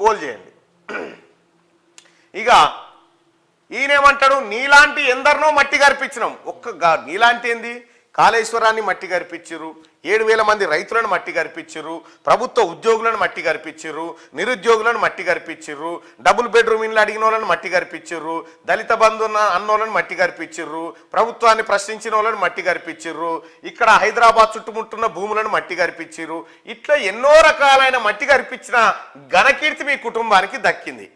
Pole చేయండి. ఇక ఈయనేమంటాడు, నీలాంటి ఎందరినో మట్టి గరిపించినాం. నీలాంటి ఏంది, కాళేశ్వరాన్ని మట్టి గరిపించారు, 7,000 మంది రైతులను మట్టి గరిపించారు, ప్రభుత్వ ఉద్యోగులను మట్టి గరిపించారు, నిరుద్యోగులను మట్టి గరిపించారు, డబుల్ బెడ్రూమ్ ఇళ్ళు అడిగిన వాళ్ళని మట్టి గరిపించారు, దళిత బంధు అన్నోళ్ళని మట్టి గరిపించారు, ప్రభుత్వాన్ని ప్రశ్నించిన వాళ్ళని మట్టి గరిపించారు, ఇక్కడ హైదరాబాద్ చుట్టుముట్టున్న భూములను మట్టి గరిపించారు. ఇట్లా ఎన్నో రకాలైన మట్టి గరిపించిన ఘనకీర్తి మీ కుటుంబానికి దక్కింది.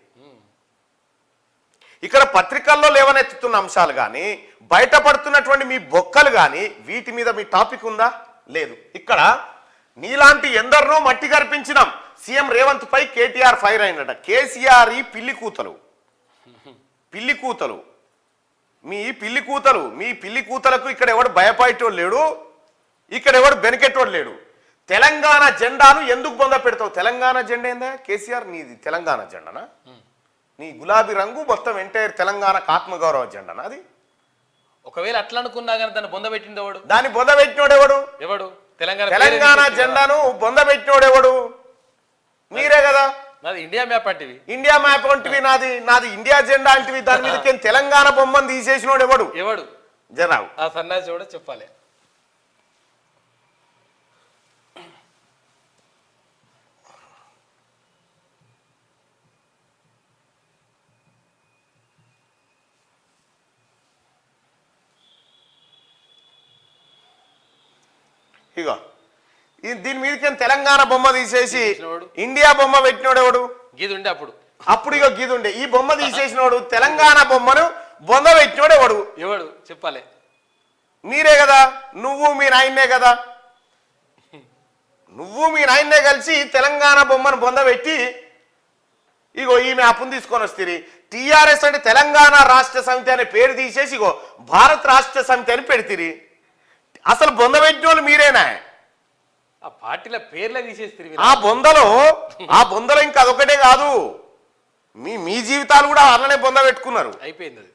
ఇక్కడ పత్రికల్లో లేవనెత్తుతున్న అంశాలు కానీ, బయటపడుతున్నటువంటి మీ బొక్కలు కానీ, వీటి మీద మీ టాపిక్ ఉందా? లేదు. ఇక్కడ నీలాంటి ఎందరినో మట్టి గర్పించినాం. సీఎం రేవంత్ పై కేటీఆర్ ఫైర్ అయినట. కేసీఆర్ ఈ పిల్లి కూతలు మీ పిల్లి కూతలకు ఇక్కడ ఎవడు భయపడేటోడు లేడు, ఇక్కడ ఎవడు బెనికెట్టోడు లేడు. తెలంగాణ జెండాను ఎందుకు బొంద పెడతావు? తెలంగాణ జెండా ఏందా కేసీఆర్? నీది తెలంగాణ జెండానా? నీ గులాబీ రంగు మొత్తం ఎంటైర్ తెలంగాణకు ఆత్మగౌరవ జెండానా అది? ఒకవేళ అట్లా అనుకున్నా కానీ దాన్ని బొందబెట్టింది ఎవడు? దాన్ని బొందబెట్టినోడు ఎవడు? తెలంగాణ జెండాను బొందబెట్టినోడు ఎవడు? మీరే కదా. నాది ఇండియా మ్యాప్ అంటివి. ఇండియా మ్యాప్ అంటివి, నాది ఇండియా జెండా అంటివి. దాని మీద తెలంగాణ బొమ్మను తీసేసినోడు ఎవడు? జనావు ఆ సన్నాసి కూడా చెప్పాలి. ఇగో దీని మీదకి తెలంగాణ బొమ్మ తీసేసి ఇండియా బొమ్మ పెట్టినోడు ఎవడు? గీదుండే అప్పుడు ఇగో గీదుండే. ఈ బొమ్మ తీసేసినోడు, తెలంగాణ బొమ్మను బొమ్మ పెట్టినోడు ఎవడు చెప్పాలి? మీరే కదా. నువ్వు మీ నాయన్నే కలిసి తెలంగాణ బొమ్మను బొంద పెట్టి ఇగో ఈ మ్యాప్ను తీసుకొని వస్తుంది. టీఆర్ఎస్ అంటే తెలంగాణ రాష్ట్ర సమితి అనే పేరు తీసేసి ఇగో భారత్ రాష్ట్ర సమితి అని పెడితిరి. అసలు బొంద పెట్టిన వాళ్ళు మీరేనా? ఆ పార్టీల పేర్లే తీసేస్తారు. ఆ బొందలో ఇంకా అదొకటే కాదు, మీ జీవితాలు కూడా అలానే బొంద పెట్టుకున్నారు. అయిపోయింది అది.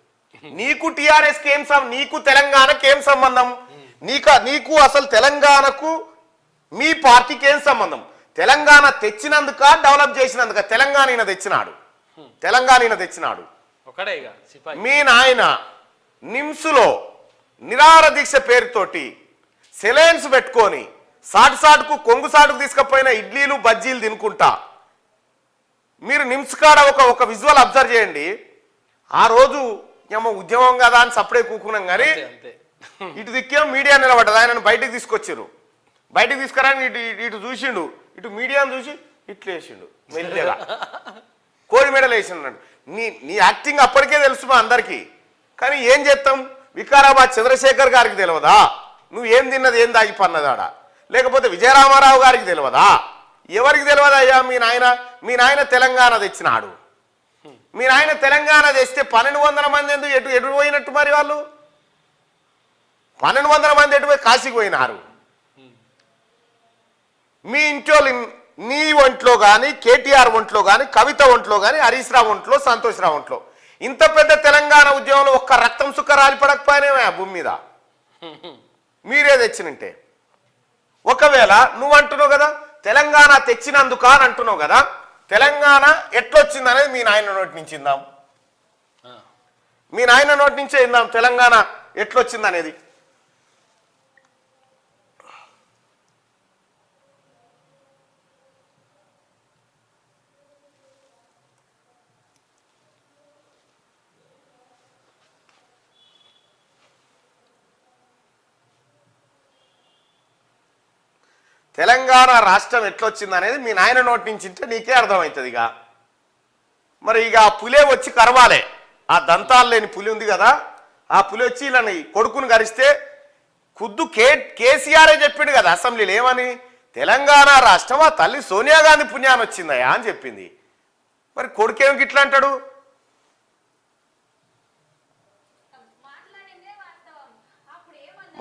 నీకు టీఆర్ఎస్కి ఏం నీకు తెలంగాణకి ఏం సంబంధం? నీకు అసలు తెలంగాణకు మీ పార్టీకి ఏం సంబంధం? తెలంగాణ తెచ్చినందుక, డెవలప్ చేసినందుక? తెలంగాణ తెచ్చినాడు. మీ నాయన నిమ్స్లో నిరాహార దీక్ష పేరుతోటి సెలైన్స్ పెట్టుకొని సాటుకు కొంగు సాటుకు తీసుకపోయిన ఇడ్లీలు బజ్జీలు తినుకుంటా మీరు నిమ్స్ కాడ ఒక విజువల్ అబ్జర్వ్ చేయండి. ఆ రోజు ఏమో ఉద్యమం కదా అని సప్పుడే కూకున్నాం కానీ ఇటు దిక్కేమో మీడియా నిలబడ్డది. ఆయనను బయటకు తీసుకొచ్చారు. బయటకు తీసుకురాని ఇటు చూసిండు, ఇటు మీడియాను చూసి ఇట్లు వేసిండు మెల్లిగా, కోడి మెడలు వేసిండు. నీ యాక్టింగ్ అప్పటికే తెలుసు మా అందరికీ. కానీ ఏం చేస్తాం? వికారాబాద్ చంద్రశేఖర్ గారికి తెలియదా నువ్వేం తిన్నది, ఏం దాగిపన్నదాడ? లేకపోతే విజయరామారావు గారికి తెలియదా? ఎవరికి తెలియదా? అయ్యా మీ నాయన తెలంగాణ తెచ్చినాడు. మీ నాయన తెలంగాణ తెస్తే 1,200 మంది ఎందుకు ఎటు పోయినట్టు? మరి వాళ్ళు 1,200 మంది ఎటు పోయి కాశీకి పోయినారు. మీ ఇంట్లో నీ ఒంట్లో కానీ, కేటీఆర్ ఒంట్లో కానీ, కవిత ఒంట్లో కానీ, హరీష్ రావు ఒంట్లో, సంతోష్ రావు ఒంట్లో ఇంత పెద్ద తెలంగాణ ఉద్యమంలో ఒక్క రక్తం సుక్క రాలిపడకపోయినా ఆ భూమి మీద మీరే తెచ్చినంటే. ఒకవేళ నువ్వు అంటున్నావు కదా తెలంగాణ తెచ్చినందుక అని అంటున్నావు కదా, తెలంగాణ ఎట్లొచ్చింది అనేది మీ నాయన నోటి నుంచి ఇందాం. మీ నాయన నోటి నుంచే ఇందాం తెలంగాణ ఎట్లొచ్చింది అనేది. తెలంగాణ రాష్ట్రం ఎట్లొచ్చింది అనేది మీ నాయన నోటి నుంచి ఇంటే నీకే అర్థమవుతుంది. మరి ఆ పులే వచ్చి కరవాలే. ఆ దంతాలు లేని పులి ఉంది కదా, ఆ పులి వచ్చి ఇలా కొడుకుని గరిస్తే ఖుద్దు కేసీఆరే చెప్పిండు కదా అసెంబ్లీలో ఏమని, తెలంగాణ రాష్ట్రం ఆ తల్లి సోనియా గాంధీ పుణ్యాన్ని వచ్చిందయా అని చెప్పింది. మరి కొడుకేం గిట్లా అంటాడు?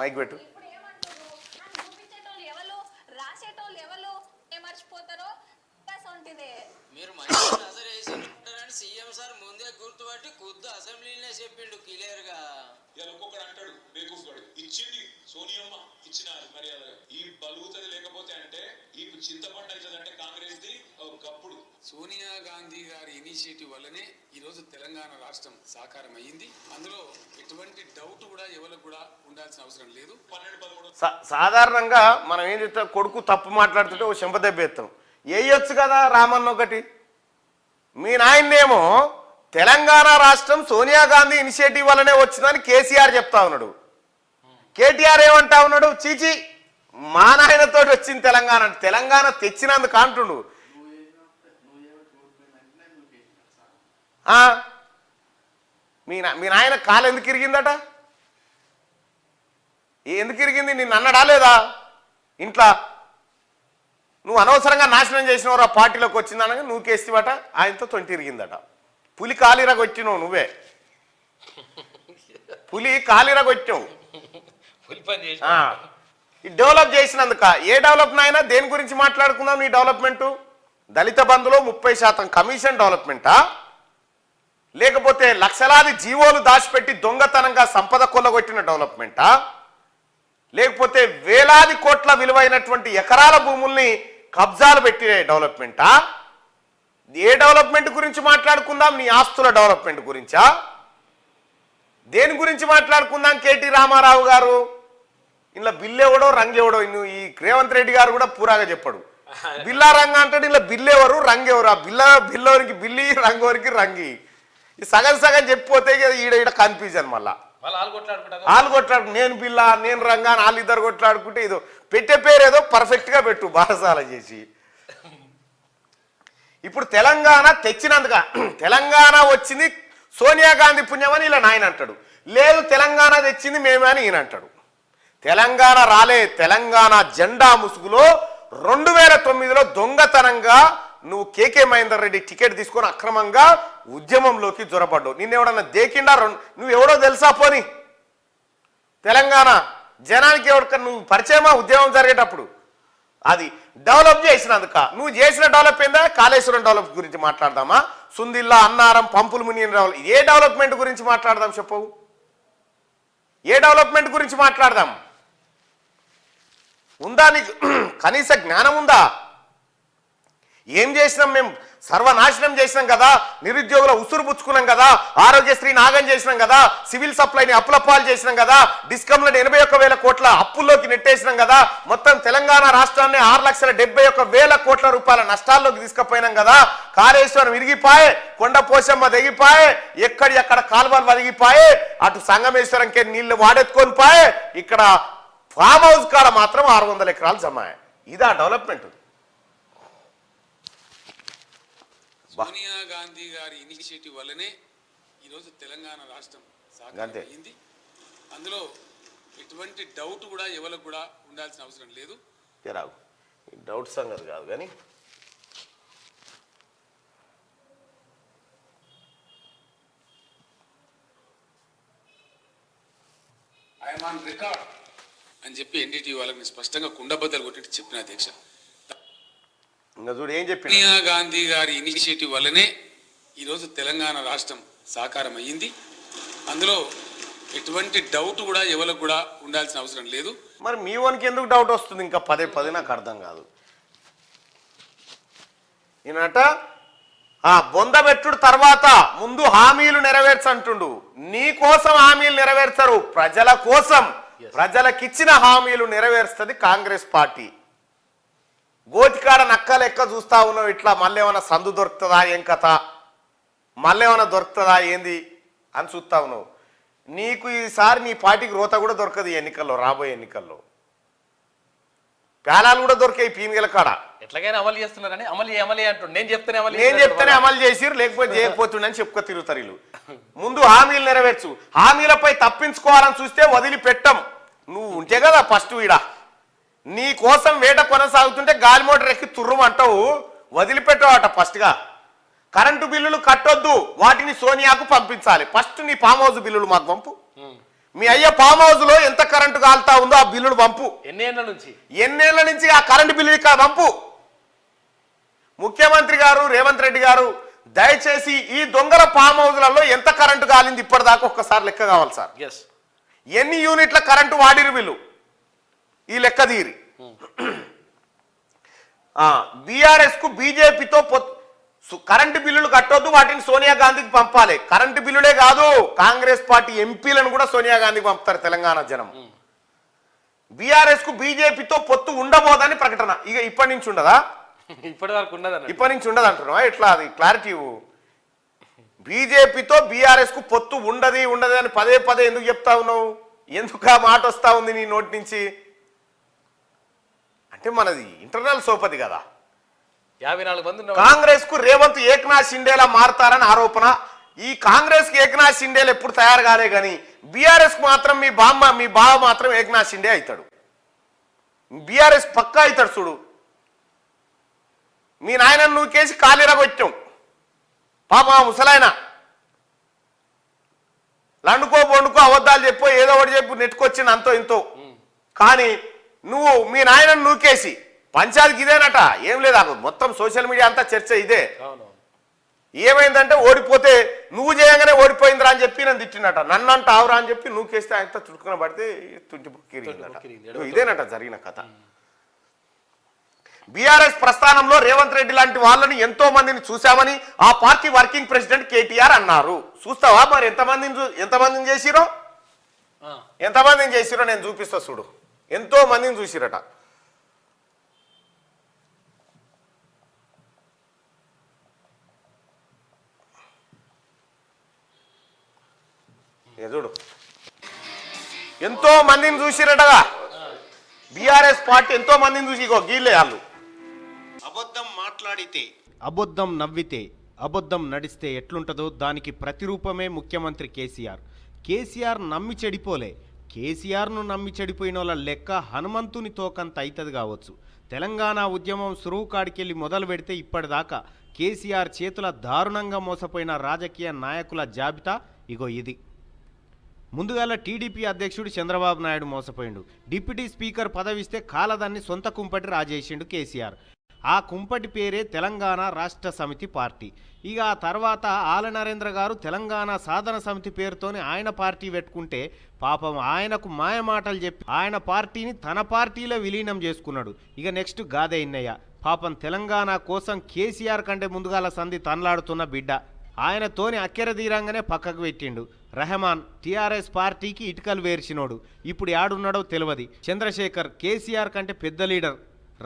మైక్ పెట్టు. మీరు సీఎం సార్ ముందే ఇదే గుర్తుపట్టి కొద్ది అసెంబ్లీనే చెప్పిండు క్లియర్ గా. ఇలా ఒక్కొక్కడు అంటాడు బేకూఫ్ ఇచ్చింది సోనియమ్మ ఇచ్చినారు మర్యాదగా ఈ బలుగుతుంది లేకపోతే అంటే ఈ చింతపండు అవుతుంది అంటే కాంగ్రెస్ ది గప్పుడు. సోనియా గాంధీ గారి ఇనిషియేటివ్ వల్లనే ఈరోజు తెలంగాణ రాష్ట్రం సాకారం అయ్యింది. అందులో ఎటువంటి డౌట్ కూడా ఎవరికి కూడా ఉండాల్సిన అవసరం లేదు. 12-13 సాధారణంగా మనం ఏం చెప్తాం, కొడుకు తప్పు మాట్లాడుతుంటే ఓ చెంపదెబ్బ ఎత్తాం. వేయొచ్చు కదా రామన్న ఒకటి. మీ నాయన్నేమో తెలంగాణ రాష్ట్రం సోనియా గాంధీ ఇనిషియేటివ్ వల్లనే వచ్చిందని కేసీఆర్ చెప్తా ఉన్నాడు. కేటీఆర్ ఏమంటా ఉన్నాడు, చీచి మా నాయనతో వచ్చింది తెలంగాణ, తెలంగాణ తెచ్చినందుకు అంటుండు. మీ నాయన కాలు ఎందుకు ఇరిగిందట? ఎందుకు ఇరిగింది? నిన్ను అన్నడా లేదా ఇంట్లో? నువ్వు అనవసరంగా నాశనం చేసినవరా పార్టీలోకి వచ్చిందనగా నువ్వు కేసివట, ఆయనతో తొంటి ఇరిగిందట. పులి కాలిరగొచ్చినావు నువ్వే, పులి కాలిరగొచ్చావు. ఈ డెవలప్ చేసినందుక ఏ డెవలప్ నాయనా? దేని గురించి మాట్లాడుకుందాం నీ డెవలప్మెంటు? దళిత బంధులో 30% కమిషన్ డెవలప్మెంటా, లేకపోతే లక్షలాది జీవోలు దాచిపెట్టి దొంగతనంగా సంపద కొల్లగొట్టిన డెవలప్మెంటా, లేకపోతే వేలాది కోట్ల విలువైనటువంటి ఎకరాల భూముల్ని కబ్జాలు పెట్టిన డెవలప్మెంటా? ఏ డెవలప్మెంట్ గురించి మాట్లాడుకుందాం? నీ ఆస్తుల డెవలప్మెంట్ గురించా? దేని గురించి మాట్లాడుకుందాం? కేటీ రామారావు గారు ఇలా బిల్లు ఎవడో రంగు ఎవడో, ఈ రేవంత్ రెడ్డి గారు కూడా పూరాగా చెప్పాడు. బిల్లా రంగు అంటాడు, ఇలా బిల్లు ఎవరు రంగు ఎవరు? ఆ బిల్లోనికి బిల్లి రంగోరికి రంగి ఈ సగం సగం చెప్పిపోతే ఈడ కన్ఫ్యూజన్. మళ్ళా వాళ్ళు కొట్లాడు, నేను బిల్లా నేను రంగా అని వాళ్ళిద్దరు కొట్లాడుకుంటే ఇదో పెట్టే పేరు ఏదో పర్ఫెక్ట్గా పెట్టు బారసాల చేసి. ఇప్పుడు తెలంగాణ తెచ్చినందుక, తెలంగాణ వచ్చింది సోనియా గాంధీ పుణ్యమని ఇలా నాయన అంటాడు. లేదు తెలంగాణ తెచ్చింది మేమే అని ఈయన అంటాడు. తెలంగాణ రాలే, తెలంగాణ జెండా ముసుగులో 2009లో దొంగతనంగా నువ్వు కేకే మహేందర్ రెడ్డి టికెట్ తీసుకొని అక్రమంగా ఉద్యమంలోకి జొరపడ్డావు. నిన్నెవడన్నా దేకిండా? నువ్వు ఎవడో తెలుసా? పోని తెలంగాణ జనానికి ఎవరికన్నా నువ్వు పరిచయమా? ఉద్యమం జరిగేటప్పుడు అది డెవలప్ చేసినందుక. నువ్వు చేసిన డెవలప్ ఏందా? కాళేశ్వరం డెవలప్ గురించి మాట్లాడదామా? సుందిల్లా, అన్నారం, పంపులు మునిగిన డెవలప్, ఏ డెవలప్మెంట్ గురించి మాట్లాడదాం చెప్పవు? ఏ డెవలప్మెంట్ గురించి మాట్లాడదాం? ఉందా నీకు కనీస జ్ఞానం ఉందా? ఏం చేసినాం మేము? సర్వనాశనం చేసినాం కదా, నిరుద్యోగుల ఉసురు పుచ్చుకున్నాం కదా, ఆరోగ్యశ్రీ నాగం చేసినాం కదా, సివిల్ సప్లైని అప్పులపాలు చేసినాం కదా, డిస్కంలను 81,000 కోట్ల అప్పుల్లోకి నెట్టేసినాం కదా, మొత్తం తెలంగాణ రాష్ట్రాన్ని 6,71,000 కోట్ల రూపాయల నష్టాల్లోకి తీసుకుపోయినాం కదా, కాళేశ్వరం విరిగిపాయే, కొండ పోశమ్మ తెగిపాయే, ఎక్కడ కాలువలు వదిగిపాయే, అటు సంగమేశ్వరంకే నీళ్లు వాడెత్తుకొని పాయే, ఇక్కడ ఫామ్ హౌస్ కాడ మాత్రం 600 ఎకరాలు జమాయే. ఇదా డెవలప్మెంట్? సోనియా గాంధీ గారి ఇనిషియేటివ్ వల్లనే ఈరోజు తెలంగాణ రాష్ట్రం సాకారం అయ్యింది. అందులో ఎటువంటి డౌట్ కూడా ఎవరికి కూడా ఉండాల్సిన అవసరం లేదు. డౌట్ సంగతి కాదు కానీ ఐఎమ్ ఆన్ రికార్డ్ అని చెప్పి ఎన్డీటీ వాళ్ళకి స్పష్టంగా కుండబద్దలు కొట్టి చెప్పిన అధ్యక్ష. ఇంకా చూడు ఏం చెప్పి, సోనియా గాంధీ గారి ఇనిషియేటివ్ వల్లనే ఈరోజు తెలంగాణ రాష్ట్రం సాకారం అయ్యింది. అందులో ఎటువంటి డౌట్ కూడా ఎవరికి కూడా ఉండాల్సిన అవసరం లేదు. మరి మీ వానికి ఎందుకు డౌట్ వస్తుంది? ఇంకా పదే నాకు అర్థం కాదు. ఈయనట బొందబెట్టుడు తర్వాత ముందు హామీలు నెరవేర్చంటుండు. నీ కోసం హామీలు నెరవేర్చరు, ప్రజల కోసం, ప్రజలకిచ్చిన హామీలు నెరవేరుస్తుంది కాంగ్రెస్ పార్టీ. గోతికాడ నక్క లెక్క చూస్తా ఉన్నావు ఇట్లా. మళ్ళీ ఏమైనా సందు దొరుకుతుందా, ఏం కథ, మళ్ళీ ఏమైనా దొరుకుతుందా ఏంది అని చూస్తా ఉన్నావు. నీకు ఈసారి నీ పార్టీకి రోత కూడా దొరకదు ఎన్నికల్లో, రాబోయే ఎన్నికల్లో. ప్యాలాలు కూడా దొరికాయి పీనుగల కాడ. ఎట్లాగైనా అమలు చేస్తున్నారని అమలు అంటుండు. నేను చెప్తేనే అమలు చేసిరు, లేకపోతే చేయకపోతుండని చెప్పుకో తిరుగుతారు వీళ్ళు. ముందు హామీలు నెరవేర్చు. హామీలపై తప్పించుకోవాలని చూస్తే వదిలిపెట్టం. నువ్వు ఉంటే కదా ఫస్ట్ ఈడ నీ కోసం వేట కొనసాగుతుంటే గాలి మోటార్ ఎక్కి తుర్రుమంటావు, వదిలిపెట్టావట ఫస్ట్గా. కరెంటు బిల్లులు కట్టొద్దు, వాటిని సోనియాకు పంపించాలి. ఫస్ట్ నీ ఫామ్ హౌస్ బిల్లులు మాకు పంపు. మీ అయ్య ఫామ్ హౌస్ లో ఎంత కరెంటు కాలుతా ఉందో ఆ బిల్లులు పంపు. ఎన్నేళ్ల నుంచి ఆ కరెంటు బిల్లు ఇక్కడ పంపు. ముఖ్యమంత్రి గారు రేవంత్ రెడ్డి గారు దయచేసి ఈ దొంగల ఫామ్ హౌస్లలో ఎంత కరెంటు కాలింది ఇప్పటిదాకా ఒక్కసారి లెక్క కావాలి సార్. ఎస్, ఎన్ని యూనిట్ల కరెంటు వాడిరు వీళ్ళు ఈ లెక్క తీరి. బీఆర్ఎస్ కు బీజేపీతో కరెంటు బిల్లులు కట్టొద్దు, వాటిని సోనియా గాంధీకి పంపాలి. కరెంటు బిల్లులే కాదు, కాంగ్రెస్ పార్టీ ఎంపీలను కూడా సోనియా గాంధీకి పంపుతారు తెలంగాణ జనం. బీఆర్ఎస్ కు బీజేపీతో పొత్తు ఉండబోదని ప్రకటన. ఇక ఇప్పటి నుంచి ఉండదా? ఇప్పటి వరకు ఉండదు. ఇప్పటి నుంచి ఉండదు అంటున్నావా? ఎట్లా అది క్లారిటీ? బీజేపీతో బీఆర్ఎస్ కు పొత్తు ఉండదు అని పదే పదే ఎందుకు చెప్తా ఉన్నావు? ఎందుకు ఆ మాట వస్తా ఉంది నీ నోటి నుంచి? అంటే మనది ఇంటర్నల్ సోపది కదా. 54 మంది కాంగ్రెస్ కు రేవంత్ ఏక్నాథ్ షిండేలా మారతారని ఆరోపణ. ఈ కాంగ్రెస్ కి ఏక్నాథ్ షిండేలు ఎప్పుడు తయారు కాలే కానీ బీఆర్ఎస్ కు మాత్రం మీ బావ మాత్రం ఏక్నాథ్ షిండే అవుతాడు. బీఆర్ఎస్ పక్కా అవుతాడు. చూడు, మీ నాయన నువ్వు కేసి కాలిరగొచ్చాం పాప ముసలాయన. లండుకో బొండుకో అబద్ధాలు చెప్పో ఏదో ఒకటి చెప్పు నెట్టుకొచ్చింది అంతో ఇంతో. కానీ నువ్వు మీ నాయనను నూకేసి పంచాయతీకి ఇదేనట. ఏం లేదా, మొత్తం సోషల్ మీడియా అంతా చర్చ ఇదే. ఏమైందంటే ఓడిపోతే నువ్వు చేయంగానే ఓడిపోయిందిరా అని చెప్పి నన్ను తిట్టినట. నన్ను అంట ఆవురా అని చెప్పి నూకేస్తే ఆయన చుట్టుకుని పడితే తుంటి బుక్కిరిందట. ఇదేనట జరిగిన కథ. బీఆర్ఎస్ ప్రస్థానంలో రేవంత్ రెడ్డి లాంటి వాళ్ళని ఎంతో మందిని చూశామని ఆ పార్టీ వర్కింగ్ ప్రెసిడెంట్ కేటీఆర్ అన్నారు. చూస్తావా మరి ఎంతమందిని చేసిరో? ఎంతమందిని చేసిరో నేను చూపిస్తా చూడు. ఎంతో మందిని చూసిరట. చూడు, ఎంతో మందిని చూసిరటగా. బీఆర్ఎస్ పార్టీ ఎంతో మందిని చూసి గీలే వాళ్ళు. అబద్ధం మాట్లాడితే, అబద్ధం నవ్వితే, అబద్ధం నడిస్తే ఎట్లుంటుందో దానికి ప్రతిరూపమే ముఖ్యమంత్రి కేసీఆర్. కేసీఆర్ నమ్మి చెడిపోలే. కేసీఆర్ను నమ్మి చెడిపోయిన వాళ్ళ లెక్క హనుమంతుని తోకంత అవుతుంది కావచ్చు. తెలంగాణ ఉద్యమం సురువు కాడికెళ్ళి మొదలు పెడితే ఇప్పటిదాకా కేసీఆర్ చేతుల దారుణంగా మోసపోయిన రాజకీయ నాయకుల జాబితా ఇగో ఇది. ముందుగాల టీడీపీ అధ్యక్షుడు చంద్రబాబు నాయుడు మోసపోయిండు. డిప్యూటీ స్పీకర్ పదవిస్తే కాలదాన్ని సొంత కుంపటి రాజేసిండు కేసీఆర్. ఆ కుంపటి పేరే తెలంగాణ రాష్ట్ర సమితి పార్టీ. ఇక ఆ తర్వాత ఆల నరేంద్ర గారు తెలంగాణ సాధన సమితి పేరుతోని ఆయన పార్టీ పెట్టుకుంటే పాపం ఆయనకు మాయమాటలు చెప్పి ఆయన పార్టీని తన పార్టీలో విలీనం చేసుకున్నాడు. ఇక నెక్స్ట్ గాదే ఇన్నయ్య పాపం తెలంగాణ కోసం కేసీఆర్ కంటే ముందుగాల సంధి తనలాడుతున్న బిడ్డ. ఆయనతోని అక్కెర తీరంగానే పక్కకు పెట్టిండు. రెహమాన్ టీఆర్ఎస్ పార్టీకి ఇటుకలు వేర్చినోడు. ఇప్పుడు యాడున్నాడో తెలియదు. చంద్రశేఖర్ కేసీఆర్ కంటే పెద్ద లీడర్.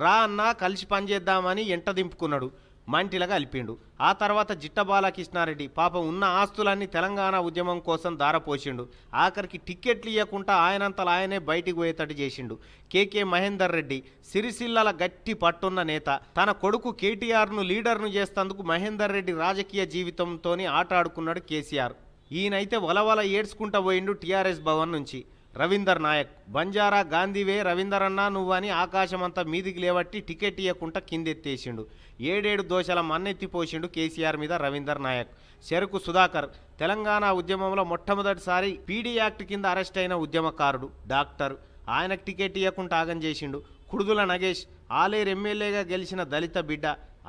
రా అన్నా కలిసి పనిచేద్దామని ఎంట దింపుకున్నాడు. మంటిలాగా అలిపిండు. ఆ తర్వాత జిట్ట బాలకృష్ణారెడ్డి పాపం ఉన్న ఆస్తులన్నీ తెలంగాణ ఉద్యమం కోసం దారపోసిండు. ఆఖరికి టిక్కెట్లు ఇవ్వకుండా ఆయనంతలా ఆయనే బయటికి పోయేటట్టు చేసిండు. కేకే మహేందర్ రెడ్డి సిరిసిల్లల గట్టి పట్టున్న నేత. తన కొడుకు కేటీఆర్ను లీడర్ను చేస్తేందుకు మహేందర్ రెడ్డి రాజకీయ జీవితంతోని ఆట ఆడుకున్నాడు కేసీఆర్. ఈయనైతే వలవల ఏడ్చుకుంటా పోయిండు టీఆర్ఎస్ భవన్ నుంచి. రవీందర్ నాయక్ బంజారా గాంధీవే రవీందర్ అన్నా నువ్వని ఆకాశమంతా మీదికి లేవట్టి టికెట్ ఇవ్వకుండా కిందెత్తేసిండు. 7 దోషాల మన్నెత్తిపోసిండు కేసీఆర్ మీద రవీందర్ నాయక్. చెరుకు సుధాకర్ తెలంగాణ ఉద్యమంలో మొట్టమొదటిసారి పీడీ యాక్ట్ కింద అరెస్ట్ అయిన ఉద్యమకారుడు, డాక్టర్. ఆయనకు టికెట్ ఇవ్వకుండా ఆగం చేసిండు. కుడుదుల నగేష్ ఆలేరు ఎమ్మెల్యేగా గెలిచిన దళిత బిడ్డ.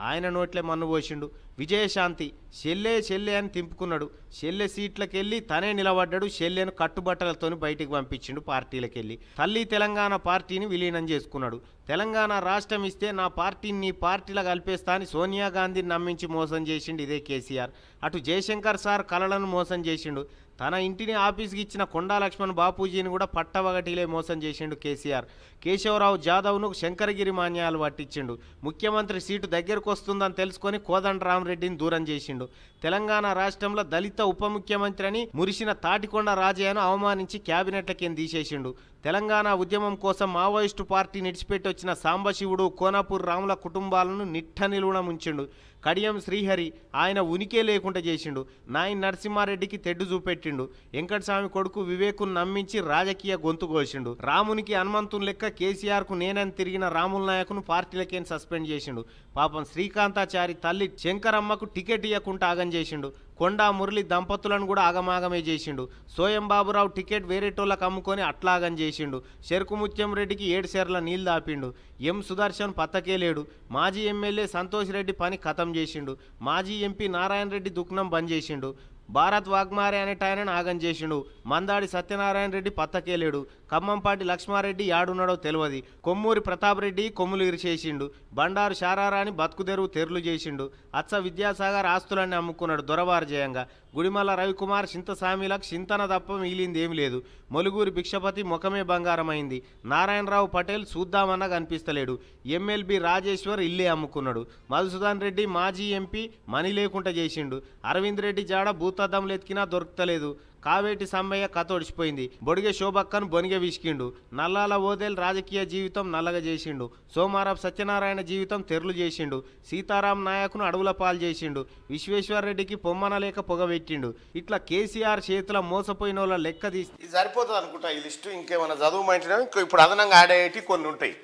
ఆయన నోట్లే మన్ను పోసిండు. విజయశాంతి చెల్లె అని తింపుకున్నాడు. చెల్లె సీట్లకెళ్ళి తనే నిలబడ్డాడు. చెల్లెను కట్టుబట్టలతో బయటికి పంపించిండు పార్టీలకెళ్ళి. తల్లి తెలంగాణ పార్టీని విలీనం చేసుకున్నాడు. తెలంగాణ రాష్ట్రం ఇస్తే నా పార్టీని నీ పార్టీలో కలిపేస్తా అని సోనియా గాంధీని నమ్మించి మోసం చేసిండు ఇదే కేసీఆర్. అటు జయశంకర్ సార్ కలలను మోసం చేసిండు. తన ఇంటిని ఆఫీస్కి ఇచ్చిన కొండా లక్ష్మణ్ బాపూజీని కూడా పట్టవగటిలే మోసం చేసిండు కేసీఆర్. కేశవరావు జాదవ్ను శంకరగిరి మాన్యాలు పట్టించిండు. ముఖ్యమంత్రి సీటు దగ్గరకు వస్తుందని తెలుసుకొని కోదండరామరెడ్డిని దూరం చేసిండు. తెలంగాణ రాష్ట్రంలో దళిత ఉప ముఖ్యమంత్రి అని మురిసిన తాటికొండ రాజయ్యను అవమానించి క్యాబినెట్లకేం తీసేసిండు. తెలంగాణ ఉద్యమం కోసం మావోయిస్టు పార్టీ నిడిచిపెట్టి వచ్చిన సాంబశివుడు, కోనాపూర్ రాముల కుటుంబాలను నిట్ట నిలువున ముంచిండు. కడియం శ్రీహరి ఆయన ఉనికే లేకుండా చేసిండు. నాయన్ నరసింహారెడ్డికి తెడ్డు చూపెట్టిండు. వెంకటస్వామి కొడుకు వివేకును నమ్మించి రాజకీయ గొంతు కోసిండు. రామునికి హనుమంతుని లెక్క కేసీఆర్కు నేనని తిరిగిన రాముల నాయకును పార్టీలకేం సస్పెండ్ చేసిండు. పాపం శ్రీకాంతాచారి తల్లి శంకరమ్మకు టికెట్ ఇవ్వకుండా ఆగం చేసిండు. కొండా మురళి దంపతులను కూడా ఆగమాగమే చేసిండు. సోయం బాబురావు టికెట్ వేరేటోళ్ళకు అమ్ముకొని అట్లాగం చేసిండు. చేసిండు. చెరుకు ముత్యం రెడ్డికి 7 సేర్ల నీళ్లు దాపిండు. ఎం సుదర్శన్ పత్తకే లేడు. మాజీ ఎమ్మెల్యే సంతోష్ రెడ్డి పని ఖతం చేసిండు. మాజీ ఎంపీ నారాయణ రెడ్డి దుకాణం బంద్ చేసిండు. భారత్ వాగ్మారే అనేట ఆయనను ఆగం చేసిండు. మందాడి సత్యనారాయణ రెడ్డి పత్తకేలేడు. ఖమ్మంపాటి లక్ష్మారెడ్డి యాడున్నాడో తెలియదు. కొమ్మూరి ప్రతాప్ రెడ్డి కొమ్ములు ఇరిచేసిండు. బండారు శారారాని బతుకుదెరువు తెరులు చేసిండు. అచ్చ విద్యాసాగర్ ఆస్తులన్నీ అమ్ముకున్నాడు దొరవారజయంగా. గుడిమల్ల రవికుమార్ చింతసామిలకు చింతన తప్ప మిగిలింది ఏమి లేదు. మొలుగూరి భిక్షపతి ముఖమే బంగారమైంది. నారాయణరావు పటేల్ చూద్దామన్నా కనిపిస్తలేడు. ఎమ్మెల్బి రాజేశ్వర్ ఇల్లే అమ్ముకున్నాడు. మధుసూదన్ రెడ్డి మాజీ ఎంపీ మనీ లేకుండా చేసిండు. అరవింద్ రెడ్డి జాడ భూతద్దం ఎత్కినా దొరకలేదు. కావేటి సమ్మయ్య కతోడిచిపోయింది. బొడిగే శోభక్కను బొనిగే విసికిండు. నల్లాల ఓదేల్ రాజకీయ జీవితం నల్లగా చేసిండు. సోమారావు సత్యనారాయణ జీవితం తెరులు చేసిండు. సీతారాం నాయకును అడవుల పాలు చేసిండు. విశ్వేశ్వరరెడ్డికి పొమ్మన లేక పొగబెట్టిండు. ఇట్లా కేసీఆర్ చేతుల మోసపోయిన వాళ్ళ లెక్క తీసి ఇది సరిపోతుంది అనుకుంటా ఈ లిస్టు. ఇంకేమైనా చదువుమంటున్నా ఇంకా ఇప్పుడు అదనంగా యాడ్ అయ్యేటి కొన్ని ఉంటాయి.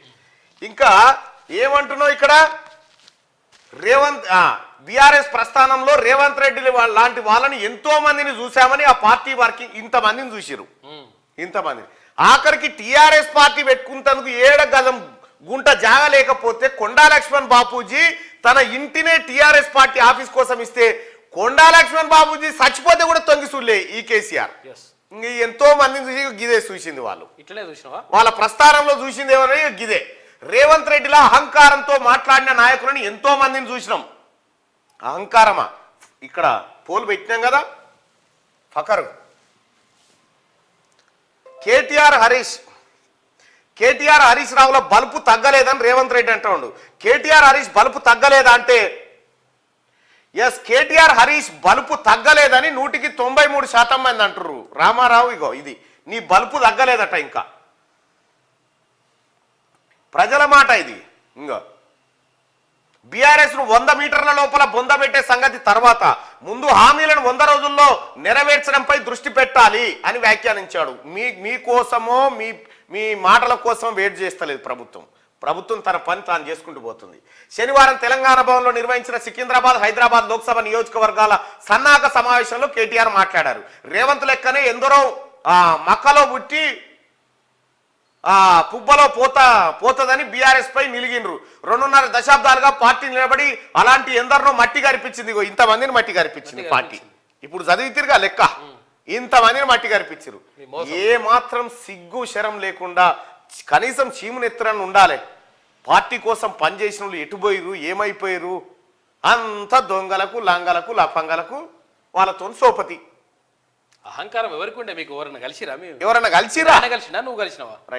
ఇంకా ఏమంటున్నావు ఇక్కడ రేవంత్ బీఆర్ఎస్ ప్రస్థానంలో రేవంత్ రెడ్డి లాంటి వాళ్ళని ఎంతో మందిని చూసామని ఆ పార్టీ వర్కింగ్ ఇంతమందిని చూసిరు. ఇంతమంది ఆఖరికి టీఆర్ఎస్ పార్టీ పెట్టుకుంటందుకు 7 గజం గుంట జాగ లేకపోతే కొండా లక్ష్మణ్ బాపూజీ తన ఇంటినే టీఆర్ఎస్ పార్టీ ఆఫీస్ కోసం ఇస్తే కొండా లక్ష్మణ్ బాపూజీ చచ్చిపోతే కూడా తొంగి చూడలే ఈ కేసీఆర్. ఇంక ఎంతో మందిని చూసి గిదే చూసింది వాళ్ళు. ఇట్లనే చూసినావా? వాళ్ళ ప్రస్థానంలో చూసింది ఎవరని గిదే. రేవంత్ రెడ్డిలా అహంకారంతో మాట్లాడిన నాయకులని ఎంతో మందిని చూసినాం. అహంకారమా ఇక్కడ పోలు పెట్టినాం కదా. ఫకరు కేటీఆర్ హరీష్ రావుల బలుపు తగ్గలేదని రేవంత్ రెడ్డి అంటాడు. కేటీఆర్ హరీష్ బలుపు తగ్గలేదా అంటే ఎస్, కేటీఆర్ హరీష్ బలుపు తగ్గలేదని 193% మంది అంటారు. రామారావు ఇగో ఇది నీ బలుపు తగ్గలేదట. ఇంకా ప్రజల మాట ఇది. ఇంకా బీఆర్ఎస్ ను 100 మీటర్ల లోపల బొందబెట్టే సంగతి తర్వాత ముందు హామీలను 100 రోజుల్లో నెరవేర్చడంపై దృష్టి పెట్టాలి అని వ్యాఖ్యానించాడు. మీకోసమో మీ మాటల కోసం వెయిట్ చేస్తలేదు ప్రభుత్వం తన పని తాను చేసుకుంటూ పోతుంది. శనివారం తెలంగాణ భవన్లో నిర్వహించిన సికింద్రాబాద్ హైదరాబాద్ లోక్సభ నియోజకవర్గాల సన్నాహక సమావేశంలో కేటీఆర్ మాట్లాడారు. రేవంత్ లెక్కనే ఎందరో మక్కలో పుట్టి పుబ్బలో పోతదని బీఆర్ఎస్ పై నిలిగినరు. 2.5 దశాబ్దాలుగా పార్టీ నిలబడి అలాంటి ఎందరినో మట్టి గారిపించింది. ఇంతమందిని మట్టి గారిపించింది పార్టీ. ఇప్పుడు చదివితిరుగా లెక్క, ఇంతమందిని మట్టి గారిపించారు. ఏ మాత్రం సిగ్గు శరం లేకుండా కనీసం చీమునెత్తురని ఉండాలి. పార్టీ కోసం పనిచేసిన వాళ్ళు ఎటుపోయిరు, ఏమైపోయారు, అంత దొంగలకు లంగలకు లఫంగలకు వాళ్ళతో సోపతి. అహంకారం ఎవరికి ఉండే? మీకు ఎవరన్నా కలిసిరా? ఎవరన్నా కలిసిరా? కలిసినా నువ్వు కలిసినావా?